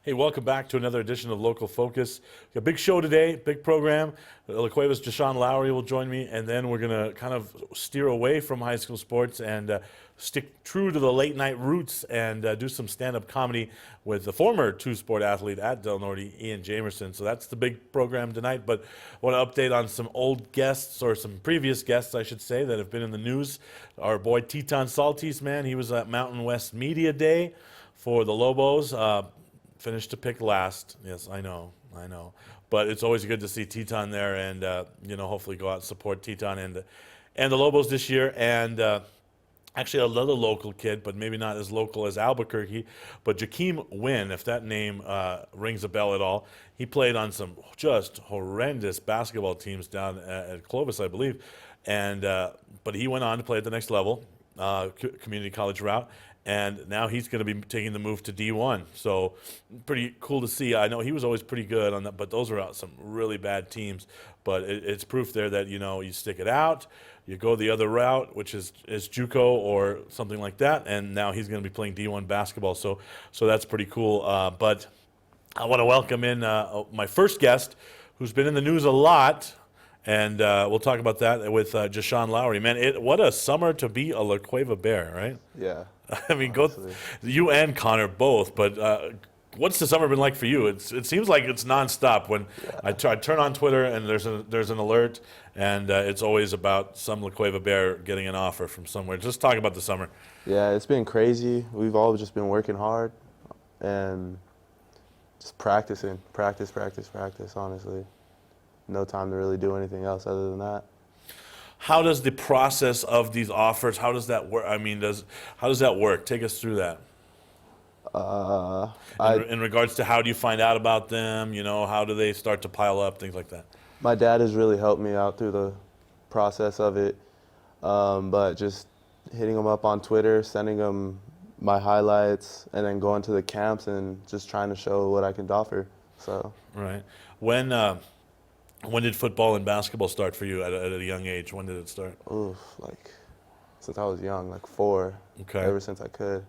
Hey, welcome back to another edition of Local Focus. A big show today, big program. La Cueva's Shon Lowery will join me, and then we're going to kind of steer away from high school sports and stick true to the late night roots and do some stand-up comedy with the former two-sport athlete at Del Norte, Ian Jammerson. So that's the big program tonight, but I want to update on some old guests, or some previous guests, I should say, that have been in the news. Our boy Teton Saltis, man, he was at Mountain West Media Day for the Lobos. Finished to pick last. Yes, I know. But it's always good to see Teton there, and hopefully go out and support Teton and the Lobos this year. And actually another local kid, but maybe not as local as Albuquerque, but Jakeem Wynn, if that name rings a bell at all. He played on some just horrendous basketball teams down at Clovis, I believe, and but he went on to play at the next level, community college route. And now he's going to be taking the move to D1. So pretty cool to see. I know he was always pretty good on that, but those are some really bad teams. But it's proof there that, you stick it out, you go the other route, which is JUCO or something like that. And now he's going to be playing D1 basketball. So that's pretty cool. But I want to welcome in my first guest, who's been in the news a lot. And we'll talk about that with Shon Lowery. Man, what a summer to be a La Cueva Bear, right? Yeah. I mean, you and Connor both, but what's the summer been like for you? It seems like it's nonstop. When I turn on Twitter and there's an alert, and it's always about some La Cueva Bear getting an offer from somewhere. Just talk about the summer. Yeah, it's been crazy. We've all just been working hard and just practicing, practice, honestly. No time to really do anything else other than that. How does the process of these offers, how does that work? I mean, how does that work? Take us through that. In regards to how do you find out about them, how do they start to pile up, things like that? My dad has really helped me out through the process of it, but just hitting him up on Twitter, sending him my highlights, and then going to the camps and just trying to show what I can offer. So. Right. When did football and basketball start for you at a young age? When did it start? Oof, since I was young, 4. Okay. Ever since I could.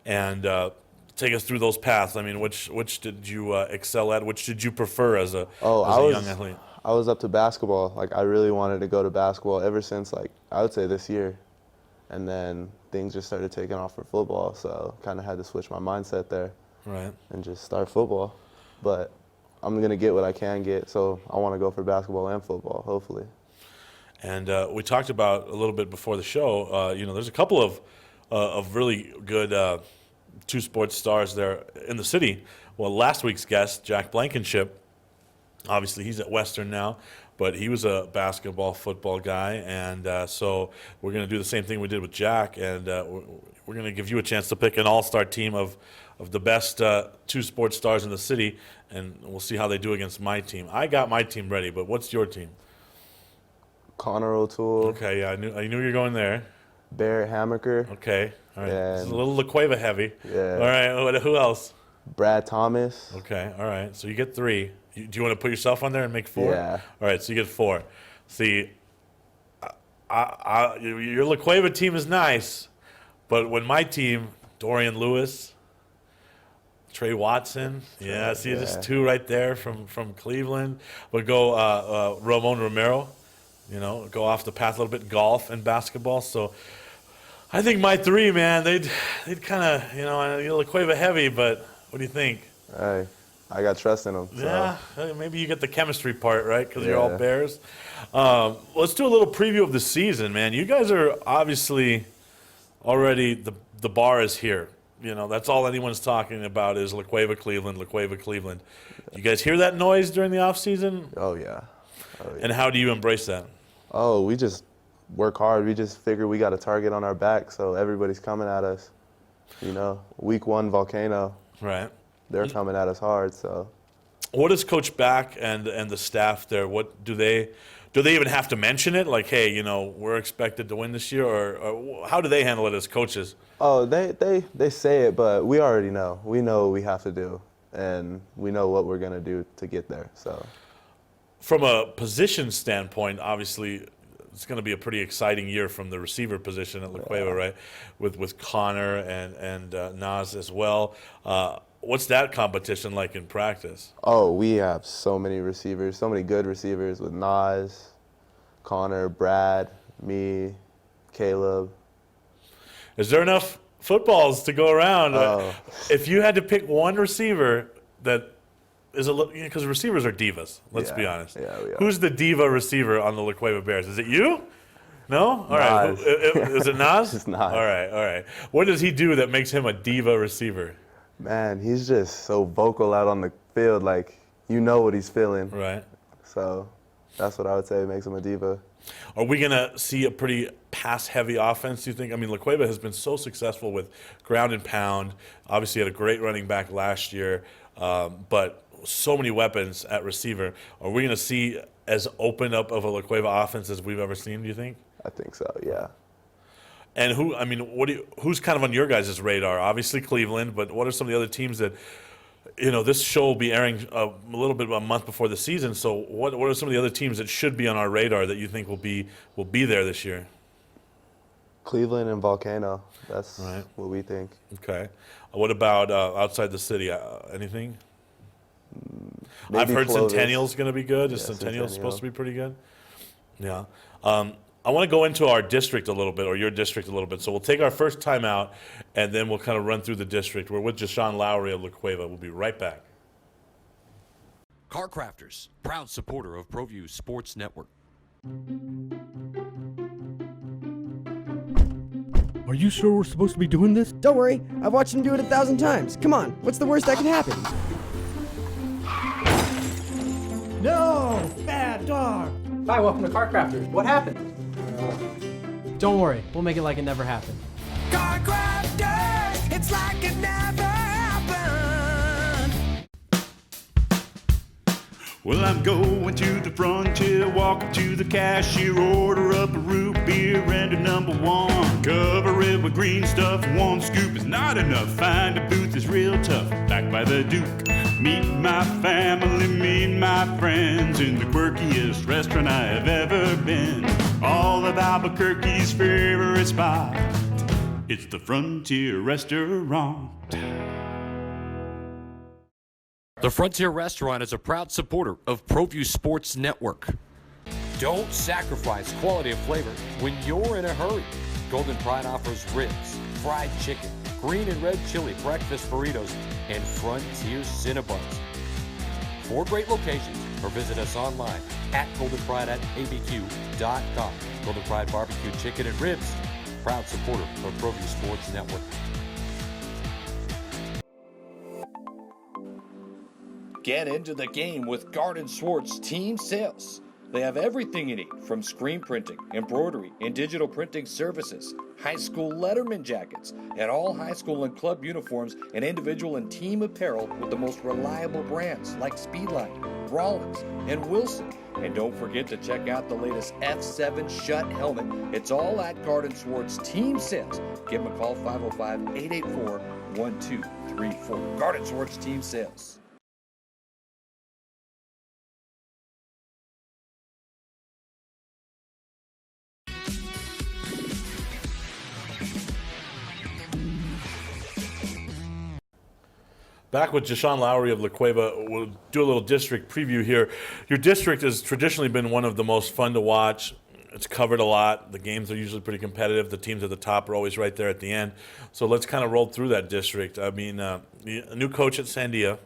And take us through those paths. I mean, which did you excel at? Which did you prefer as a young athlete? I was up to basketball. I really wanted to go to basketball ever since, I would say this year. And then things just started taking off for football, so kind of had to switch my mindset there. Right. And just start football. But I'm going to get what I can get, so I want to go for basketball and football, hopefully. And we talked about a little bit before the show, there's a couple of really good two-sport stars there in the city. Well, last week's guest, Jack Blankenship, obviously he's at Western now, but he was a basketball, football guy, and so we're going to do the same thing we did with Jack, and we're going to give you a chance to pick an all-star team of the best two-sport stars in the city, and we'll see how they do against my team. I got my team ready, but what's your team? Connor O'Toole. Okay, yeah, I knew you were going there. Barrett Hammaker. Okay, all right. It's a little La Cueva heavy. Yeah. All right, who else? Brad Thomas. Okay, all right. So you get 3. Do you want to put yourself on there and make 4? Yeah. All right, so you get 4. See, your La Cueva team is nice, but when my team, Dorian Lewis, Trey Watson, just 2 right there from Cleveland. We'll go Ramon Romero, go off the path a little bit, golf and basketball. So I think my 3, man, they'd kind of, La Cueva heavy, but what do you think? Hey, I got trust in him. So. Yeah, maybe you get the chemistry part, right? Because you're all Yeah. Bears. Let's do a little preview of the season, man. You guys are obviously already, the bar is here. You know, that's all anyone's talking about is La Cueva, Cleveland, La Cueva, Cleveland. You guys hear that noise during the offseason? Oh, yeah. And how do you embrace that? Oh, we just work hard. We just figure we got a target on our back, so everybody's coming at us. You know, week 1 volcano. Right. They're coming at us hard, so. What does Coach Back and the staff there, what do they even have to mention it? Like, hey, you know, we're expected to win this year, or how do they handle it as coaches? Oh, they say it, but we already know. We know what we have to do, and we know what we're going to do to get there, so. From a position standpoint, obviously, it's going to be a pretty exciting year from the receiver position at La Cueva, right? With Connor and Nas as well. What's that competition like in practice? Oh, we have so many receivers, so many good receivers with Nas, Connor, Brad, me, Caleb. Is there enough footballs to go around? Oh. If you had to pick one receiver that is because receivers are divas, let's be honest. Yeah, we are. Who's the diva receiver on the La Cueva Bears? Is it you? No? All right. Nas. Is it Nas? It's Nas. All right. What does he do that makes him a diva receiver? Man, he's just so vocal out on the field, like, you know what he's feeling. Right. So that's what I would say makes him a diva. Are we going to see a pretty pass-heavy offense, do you think? I mean, La Cueva has been so successful with ground and pound. Obviously had a great running back last year, but so many weapons at receiver. Are we going to see as open up of a La Cueva offense as we've ever seen, do you think? I think so, yeah. And who's kind of on your guys' radar? Obviously Cleveland, but what are some of the other teams that, you know, this show will be airing a little bit a month before the season. So what are some of the other teams that should be on our radar that you think will be there this year? Cleveland and Volcano, that's Right. what we think. Okay. What about outside the city? Anything? Maybe I've heard Clovis. Centennial's going to be good. Is Yeah, Centennial Centennial. supposed to be pretty good? Yeah. I want to go into our district a little bit, or your district a little bit. So we'll take our first time out, and then we'll kind of run through the district. We're with Shon Lowery of La Cueva. We'll be right back. Car Crafters, proud supporter of Proview Sports Network. Are you sure we're supposed to be doing this? Don't worry, I've watched him do it 1,000 times. Come on, what's the worst that can happen? No! Bad dog! Hi, welcome to Car Crafters. What happened? Don't worry, we'll make it like it never happened. Car crafters, it's like it never happened. Well, I'm going to the frontier, walk up to the cashier, order up a root beer and a number one. Cover it with green stuff, one scoop is not enough. Find a booth is real tough, back by the Duke. Meet my family, meet my friends in the quirkiest restaurant I have ever been. All of Albuquerque's favorite spot, it's the Frontier Restaurant. The Frontier Restaurant is a proud supporter of Proview Sports Network. Don't sacrifice quality of flavor when you're in a hurry. Golden Pride offers ribs, fried chicken, green and red chili breakfast burritos, and Frontier Cinnabons. 4 great locations, or visit us online at goldenpride@abq.com. Golden Pride Barbecue Chicken and Ribs, proud supporter of Proview Sports Network. Get into the game with Garden Swartz Team Sales. They have everything you need, from screen printing, embroidery, and digital printing services, high school letterman jackets, and all high school and club uniforms, and individual and team apparel with the most reliable brands like Speedline, Rawlins, and Wilson. And don't forget to check out the latest F7 Shut helmet. It's all at Garden Swartz Team Sales. Give them a call, 505-884-1234. Garden Swartz Team Sales. Back with Shon Lowery of La Cueva. We'll do a little district preview here. Your district has traditionally been one of the most fun to watch. It's covered a lot. The games are usually pretty competitive. The teams at the top are always right there at the end. So let's kind of roll through that district. I mean, a new coach at Sandia.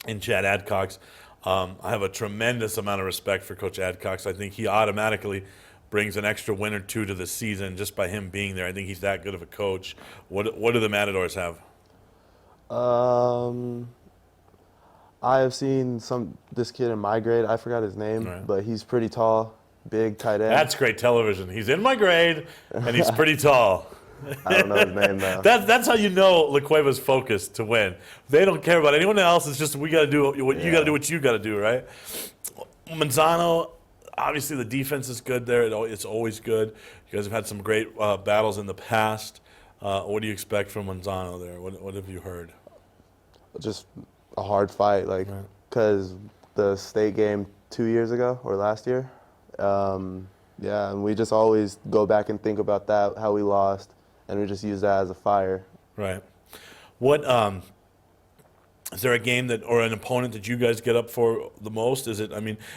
in Chad Adcox. I have a tremendous amount of respect for Coach Adcox. I think he automatically brings an extra win or two to the season just by him being there. I think he's that good of a coach. What do the Matadors have? I have seen this kid in my grade. I forgot his name, Right. but he's pretty tall, big tight end. That's great television. He's in my grade, and he's pretty tall. I don't know his name though. That's how you know La Cueva's focused to win. They don't care about anyone else. It's just we got to do what you got to do. What you got to do, right? Manzano, obviously the defense is good there. It's always good. You guys have had some great battles in the past. What do you expect from Manzano there? What have you heard? Just a hard fight, like, because the state game 2 years ago or last year, yeah, and we just always go back and think about that, how we lost, and we just use that as a fire. Right. What is there a game that or an opponent that you guys get up for the most? Is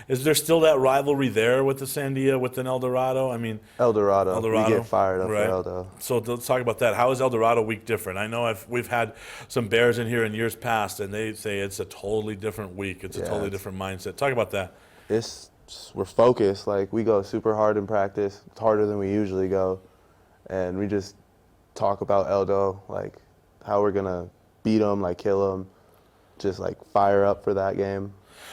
there still that rivalry there with the Sandia, with an El Dorado? El Dorado. We Dorado, get fired up right. for El Dorado. So let's talk about that. How is El Dorado week different? I know we've had some Bears in here in years past, and they say it's a totally different week. It's a totally different mindset. Talk about that. We're focused. Like, we go super hard in practice. It's harder than we usually go, and we just talk about Eldo, like how we're gonna beat them, like kill them. Just like fire up for that game.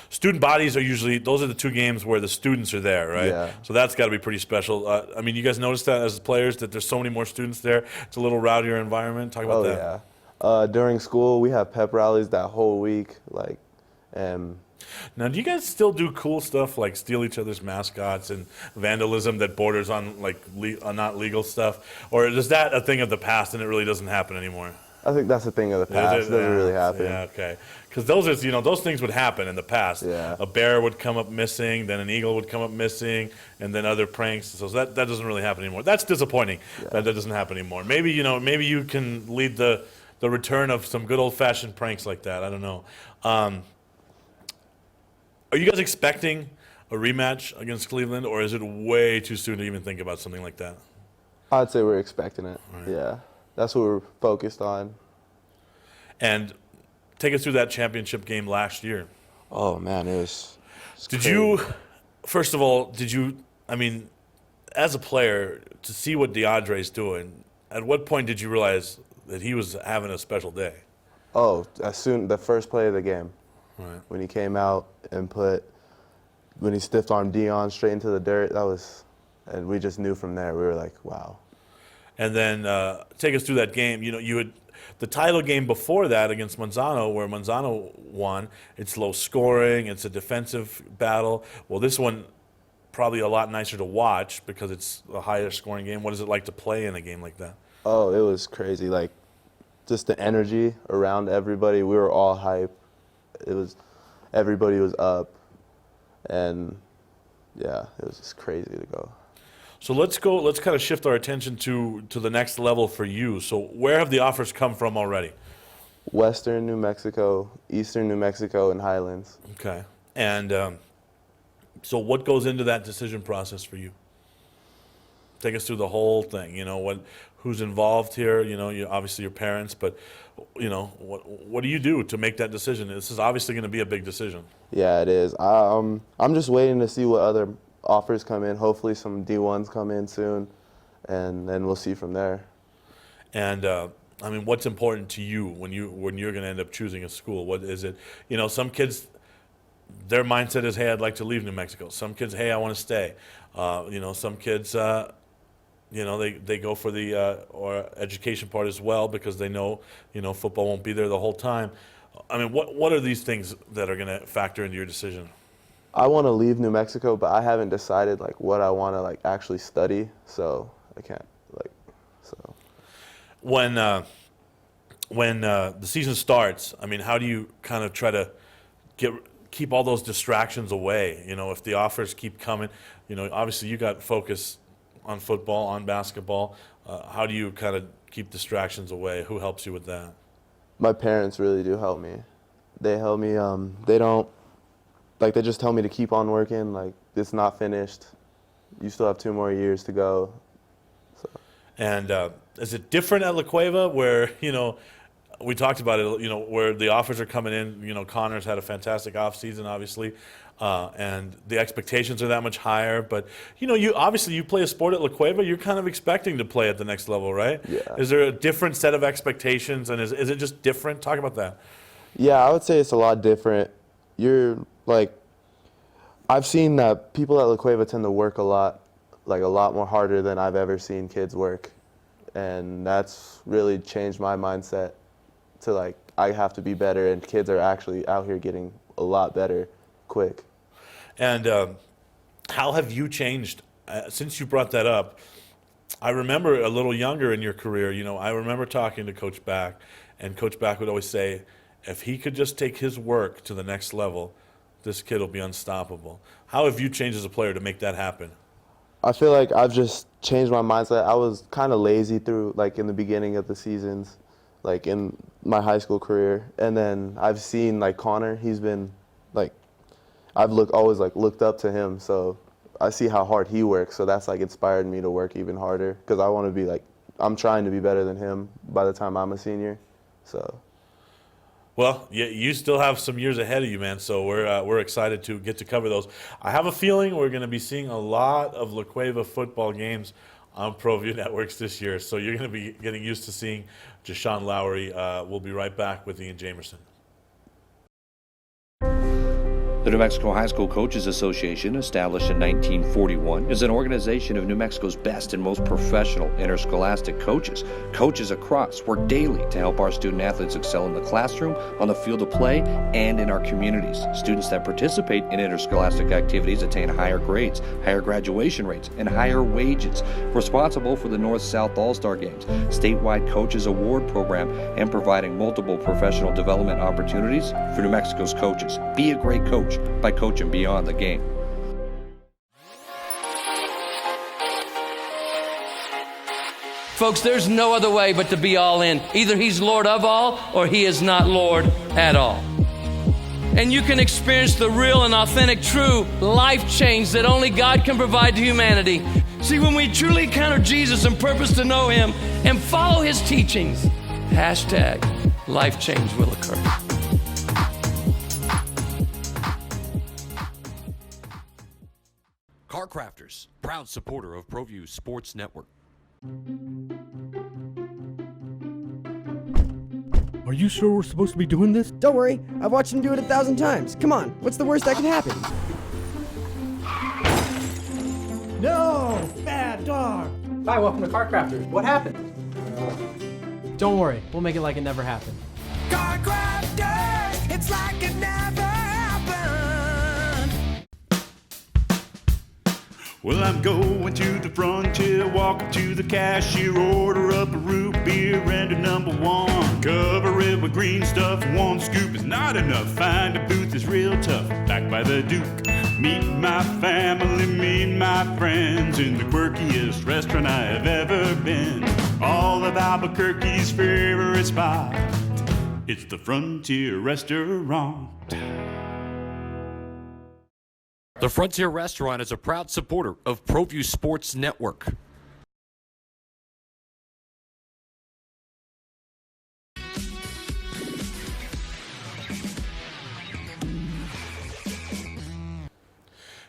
Student bodies are usually, those are the two games where the students are there, right? Yeah. So that's got to be pretty special. You guys notice that as players that there's so many more students there. It's a little rowdier environment. Talk about that. Yeah. During school, we have pep rallies that whole week, like, and. Now, do you guys still do cool stuff like steal each other's mascots and vandalism that borders on like not legal stuff, or is that a thing of the past and it really doesn't happen anymore? I think that's a thing of the past. It doesn't really happen. Yeah, okay. Because those things would happen in the past. Yeah. A bear would come up missing, then an eagle would come up missing, and then other pranks. So that doesn't really happen anymore. That's disappointing that doesn't happen anymore. Maybe you can lead the return of some good old-fashioned pranks like that. I don't know. Are you guys expecting a rematch against Cleveland, or is it way too soon to even think about something like that? I'd say we're expecting it. Right. Yeah. That's what we're focused on. And take us through that championship game last year. Oh, man, it was First of all, as a player, to see what DeAndre's doing, at what point did you realize that he was having a special day? Oh, the first play of the game. Right. When he came out and when he stiff-armed Dion straight into the dirt, and we just knew from there. We were like, wow. And then take us through that game. You had the title game before that against Manzano, where Manzano won. It's low scoring. It's a defensive battle. Well, this one probably a lot nicer to watch because it's a higher scoring game. What is it like to play in a game like that? Oh, it was crazy. Like, just the energy around everybody. We were all hype. Everybody was up, and yeah, it was just crazy to go. So let's kind of shift our attention to the next level for you. So where have the offers come from already? Western New Mexico, Eastern New Mexico, and Highlands. Okay. And so what goes into that decision process for you? Take us through the whole thing. Who's involved here? Obviously your parents, but what do you do to make that decision? This is obviously going to be a big decision. Yeah, it is. I'm just waiting to see what other offers come in. Hopefully some D1s come in soon, and then we'll see from there. And what's important to you when you're going to end up choosing a school? What is it? Some kids, their mindset is, hey, I'd like to leave New Mexico. Some kids, hey, I want to stay. Some kids, they go for the or education part as well because they know, football won't be there the whole time. What are these things that are going to factor into your decision? I want to leave New Mexico, but I haven't decided like what I want to like actually study, so I can't so. When the season starts, how do you kind of try to keep all those distractions away? If the offers keep coming, obviously you got focus on football, on basketball. How do you kind of keep distractions away? Who helps you with that? My parents really do help me. They help me. They don't. Like, they just tell me to keep on working. Like, it's not finished. You still have 2 more years to go. So. And is it different at La Cueva where, we talked about it, where the offers are coming in. Connor's had a fantastic offseason, obviously, and the expectations are that much higher. But, you play a sport at La Cueva, you're kind of expecting to play at the next level, right? Yeah. Is there a different set of expectations, and is it just different? Talk about that. Yeah, I would say it's a lot different. I've seen that people at La Cueva tend to work a lot more harder than I've ever seen kids work. And that's really changed my mindset to I have to be better, and kids are actually out here getting a lot better quick. And how have you changed since you brought that up? I remember a little younger in your career, I remember talking to Coach Back, and Coach Back would always say, if he could just take his work to the next level, this kid will be unstoppable. How have you changed as a player to make that happen? I feel like I've just changed my mindset. I was kind of lazy through in the beginning of the seasons, in my high school career. And then I've seen Connor, he's been I've always looked up to him. So I see how hard he works. So that's inspired me to work even harder, because I want to be I'm trying to be better than him by the time I'm a senior. So. Well, you still have some years ahead of you, man, so we're excited to get to cover those. I have a feeling we're going to be seeing a lot of La Cueva football games on Proview Networks this year, so you're going to be getting used to seeing Shon Lowery. We'll be right back with Ian Jammerson. The New Mexico High School Coaches Association, established in 1941, is an organization of New Mexico's best and most professional interscholastic coaches. Coaches across work daily to help our student athletes excel in the classroom, on the field of play, and in our communities. Students that participate in interscholastic activities attain higher grades, higher graduation rates, and higher wages. Responsible for the North-South All-Star Games, statewide Coaches Award Program, and providing multiple professional development opportunities for New Mexico's coaches. Be a great coach by coaching beyond the game. Folks, there's no other way but to be all in. Either he's Lord of all, or he is not Lord at all. And you can experience the real and authentic, true life change that only God can provide to humanity. See, when we truly encounter Jesus and purpose to know him and follow his teachings, #life change will occur. Car Crafters, proud supporter of Proview Sports Network. Are you sure we're supposed to be doing this? Don't worry, I've watched him do it 1,000 times. Come on, what's the worst that can happen? No! Bad dog! Hi, welcome to Car Crafters. What happened? Don't worry, we'll make it like it never happened. Car crafters, it's like it never happened. Well, I'm going to the frontier, walking to the cashier, order up a root beer and a #1. Cover it with green stuff, one scoop is not enough. Find a booth is real tough, back by the Duke. Meet my family, meet my friends in the quirkiest restaurant I have ever been. All of Albuquerque's favorite spot, it's the Frontier Restaurant. The Frontier Restaurant is a proud supporter of Proview Sports Network.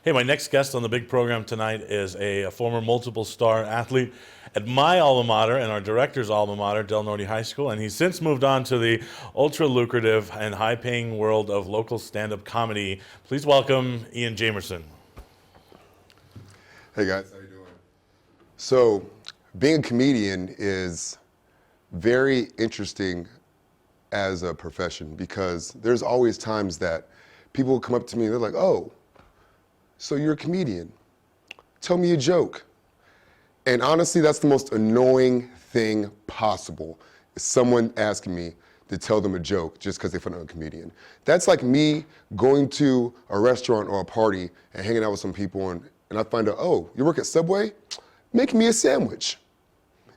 Hey, my next guest on the big program tonight is a former multiple-star athlete at my alma mater and our director's alma mater, Del Norte High School, and he's since moved on to the ultra-lucrative and high-paying world of local stand-up comedy. Please welcome Ian Jammerson. Hey guys, how you doing? So, being a comedian is very interesting as a profession, because there's always times that people will come up to me and they're like, "Oh, so you're a comedian. Tell me a joke." And honestly, that's the most annoying thing possible, is someone asking me to tell them a joke just because they find I'm a comedian. That's like me going to a restaurant or a party and hanging out with some people and I find out, "Oh, you work at Subway? Make me a sandwich."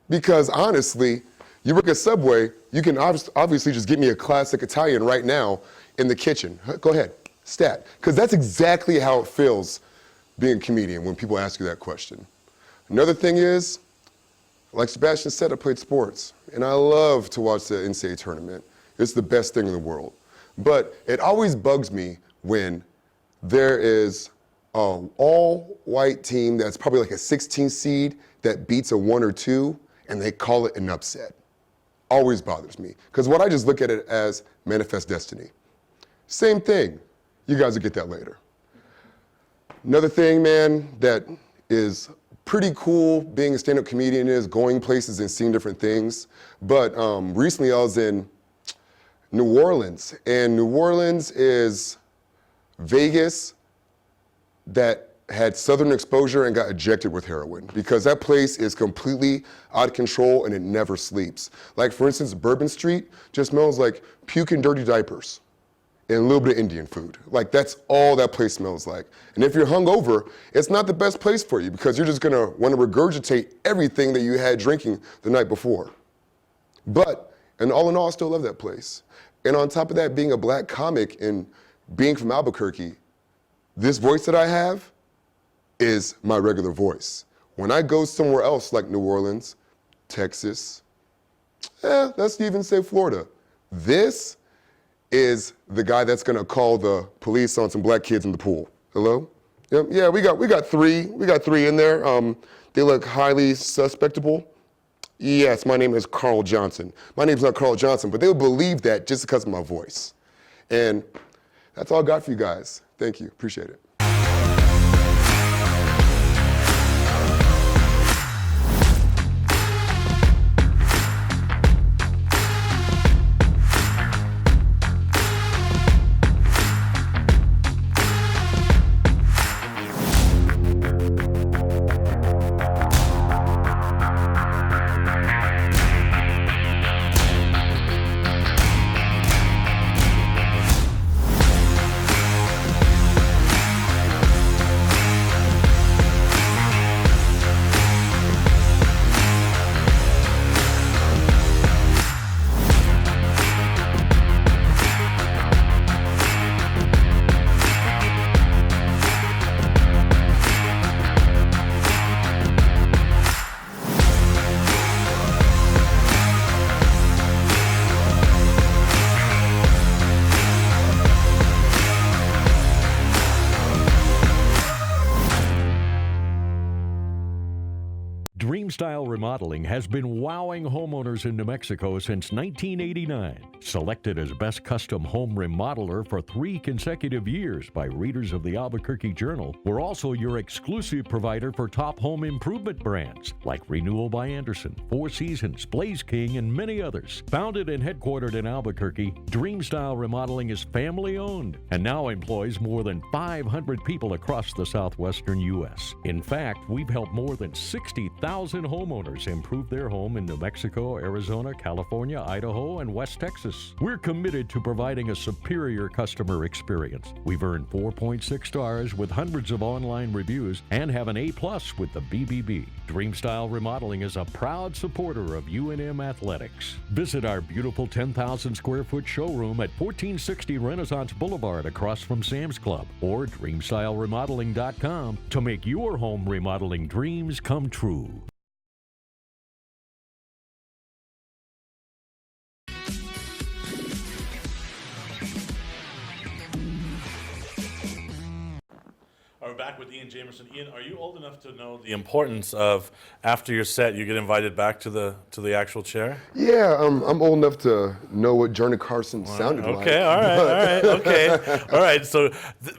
Because honestly, you work at Subway, you can obviously just get me a classic Italian right now in the kitchen. Go ahead, stat. Because that's exactly how it feels being a comedian when people ask you that question. Another thing is, like Sebastian said, I played sports, and I love to watch the NCAA tournament. It's the best thing in the world. But it always bugs me when there is an all-white team that's probably like a 16 seed that beats a 1 or 2, and they call it an upset. Always bothers me, because what I just look at it as manifest destiny. Same thing. You guys will get that later. Another thing, man, that is pretty cool being a stand-up comedian is going places and seeing different things. But recently I was in New Orleans, and New Orleans is Vegas that had Southern exposure and got ejected with heroin, because that place is completely out of control and it never sleeps. Like, for instance, Bourbon Street just smells like puke and dirty diapers and a little bit of Indian food. Like, that's all that place smells like. And if you're hungover, it's not the best place for you, because you're just gonna wanna regurgitate everything that you had drinking the night before. But, and all in all, I still love that place. And on top of that, being a black comic and being from Albuquerque, this voice that I have is my regular voice. When I go somewhere else like New Orleans, Texas, let's even say Florida, this is the guy that's gonna call the police on some black kids in the pool. Hello? Yeah, we got three in there. They look highly suspectable. Yes, my name is Carl Johnson. My name's not Carl Johnson, but they'll believe that just because of my voice. And that's all I got for you guys. Thank you, appreciate it. Dreamstyle Remodeling has been wowing homeowners in New Mexico since 1989. Selected as Best Custom Home Remodeler for 3 consecutive years by readers of the Albuquerque Journal, we're also your exclusive provider for top home improvement brands like Renewal by Anderson, Four Seasons, Blaze King, and many others. Founded and headquartered in Albuquerque, Dreamstyle Remodeling is family-owned and now employs more than 500 people across the southwestern U.S. In fact, we've helped more than 60,000 homeowners improve their home in New Mexico, Arizona, California, Idaho, and West Texas. We're committed to providing a superior customer experience. We've earned 4.6 stars with hundreds of online reviews and have an A+ with the BBB. Dreamstyle Remodeling is a proud supporter of UNM Athletics. Visit our beautiful 10,000 square foot showroom at 1460 Renaissance Boulevard across from Sam's Club, or dreamstyleremodeling.com to make your home remodeling dreams come true. We're back with Ian Jammerson. Ian, are you old enough to know the importance of, after your set, you get invited back to the actual chair? Yeah, I'm old enough to know what Johnny Carson sounded like. Okay, all right, okay. All right, so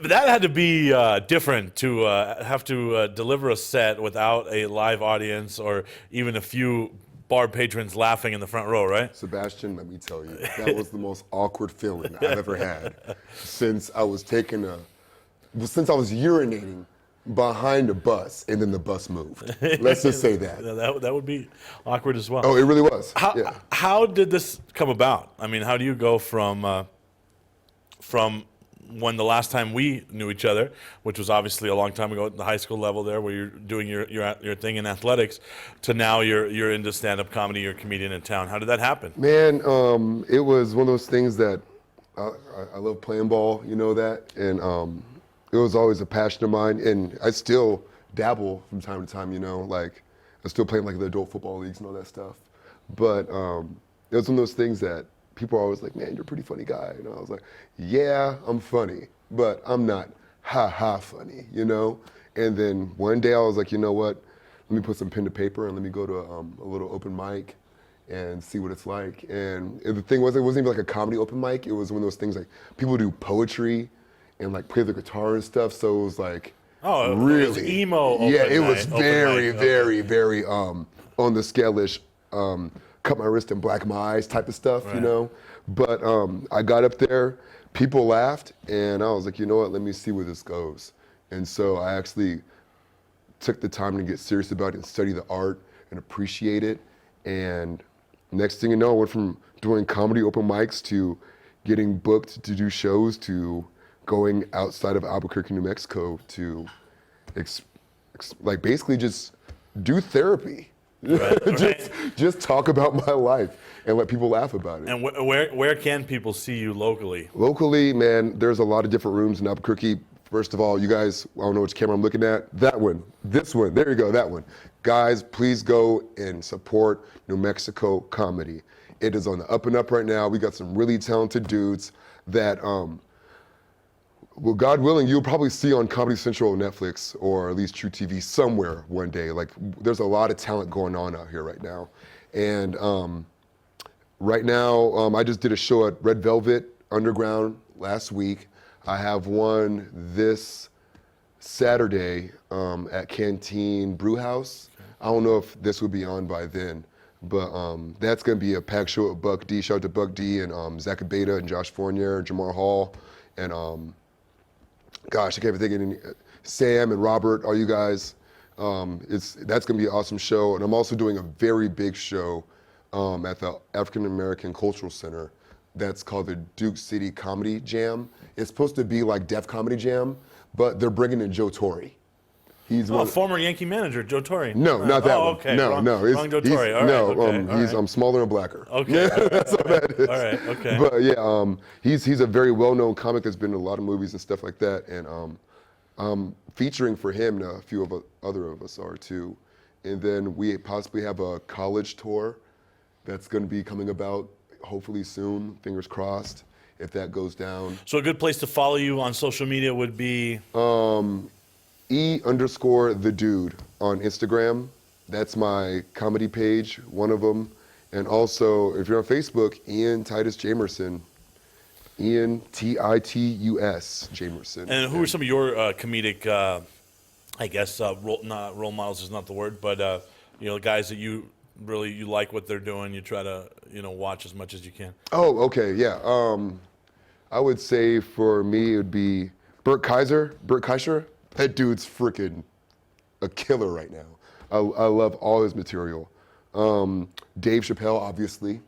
that had to be different to have to deliver a set without a live audience or even a few bar patrons laughing in the front row, right? Sebastian, let me tell you, that was the most awkward feeling I've ever had since I was urinating behind a bus and then the bus moved. Let's just say that. That would be awkward as well. Oh, it really was. How did this come about? I mean, how do you go from when the last time we knew each other, which was obviously a long time ago at the high school level there, where you're doing your thing in athletics, to now you're into stand-up comedy, you're a comedian in town. How did that happen? Man, it was one of those things that I love playing ball, you know that, and it was always a passion of mine, and I still dabble from time to time, you know, like I'm still playing like the adult football leagues and all that stuff. But it was one of those things that people are always like, man, you're a pretty funny guy. And I was like, yeah, I'm funny, but I'm not ha-ha funny, you know? And then one day I was like, you know what? Let me put some pen to paper and let me go to a little open mic and see what it's like. And the thing was, it wasn't even like a comedy open mic. It was one of those things like people do poetry and like play the guitar and stuff. So it was like, oh, really it was emo open yeah, it was mic, very, open mic. very, very on the scale-ish, cut my wrist and black my eyes type of stuff, you know? But I got up there, people laughed, and I was like, you know what, let me see where this goes. And so I actually took the time to get serious about it and study the art and appreciate it. And next thing you know, I went from doing comedy open mics to getting booked to do shows to going outside of Albuquerque, New Mexico to like basically just do therapy. Just talk about my life and let people laugh about it. And where can people see you locally? Locally, man, there's a lot of different rooms in Albuquerque. First of all, you guys, I don't know which camera I'm looking at. That one, this one, there you go, that one. Guys, please go and support New Mexico comedy. It is on the up and up right now. We got some really talented dudes that, well, God willing, you'll probably see on Comedy Central or Netflix or at least True TV somewhere one day. Like, there's a lot of talent going on out here right now. And right now, I just did a show at Red Velvet Underground last week. I have one this Saturday at Canteen Brew House. I don't know if this will be on by then, but that's going to be a packed show at Buck D. Shout out to Buck D and Zach Abeda and Josh Fournier and Jamar Hall and gosh, I can't even think of any. Sam and Robert, all you guys. That's going to be an awesome show. And I'm also doing a very big show at the African American Cultural Center. That's called the Duke City Comedy Jam. It's supposed to be like Def Comedy Jam, but they're bringing in Joe Torre. He's former Yankee manager, Joe Torre. No, not that one. Okay. No, wrong, no. Wrong Joe Torre. All right. I'm smaller and blacker. Okay. That's what that is. All right. Okay. But yeah, he's a very well-known comic that's been in a lot of movies and stuff like that, and featuring for him, and a few of other of us are too. And then we possibly have a college tour that's going to be coming about hopefully soon. Fingers crossed if that goes down. So a good place to follow you on social media would be E_the dude on Instagram. That's my comedy page, one of them. And also, if you're on Facebook, Ian Titus Jammerson. Ian Titus Jammerson. And who are some of your comedic, I guess, role models is not the word, but guys that you like what they're doing, you try to watch as much as you can. Oh, okay, yeah. I would say for me it would be Bert Kreischer. That dude's freaking a killer right now. I love all his material. Dave Chappelle, obviously.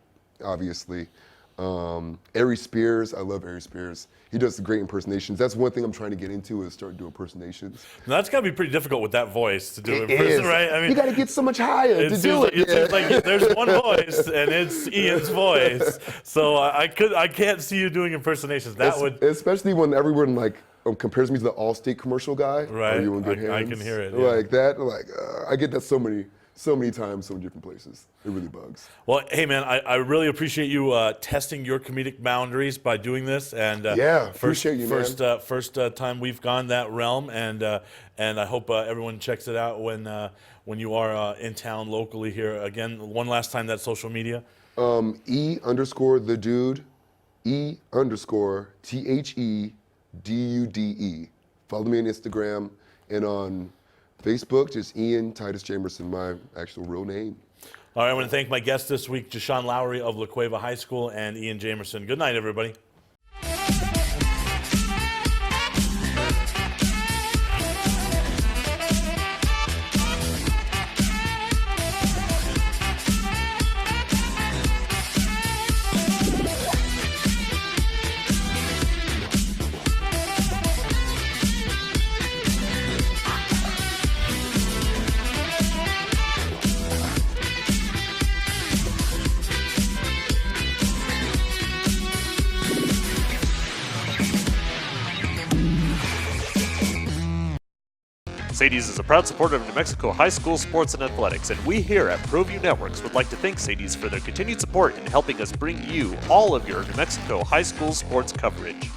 Ari Spears, I love Ari Spears. He does great impersonations. That's one thing I'm trying to get into is start doing impersonations. Now, that's got to be pretty difficult with that voice to do in person, right? I mean, you got to get so much higher to do it. It seems like there's one voice, and it's Ian's voice. So I can't see you doing impersonations. Especially when everyone compares me to the Allstate commercial guy. Right. Are you in good hands? I can hear it. Yeah. Like that. I get that so many times, so many different places. It really bugs. Well, hey man, I really appreciate you testing your comedic boundaries by doing this. And appreciate you, man. First time we've gone that realm, and I hope everyone checks it out when you are in town locally here. Again, one last time, that social media. E_the dude, E_THEDUDE. Follow me on Instagram and on Facebook, just Ian Titus Jammerson, my actual real name. All right, I want to thank my guests this week, Shon Lowery of La Cueva High School and Ian Jammerson. Good night, everybody. Sadie's is a proud supporter of New Mexico high school sports and athletics, and we here at Proview Networks would like to thank Sadie's for their continued support in helping us bring you all of your New Mexico high school sports coverage.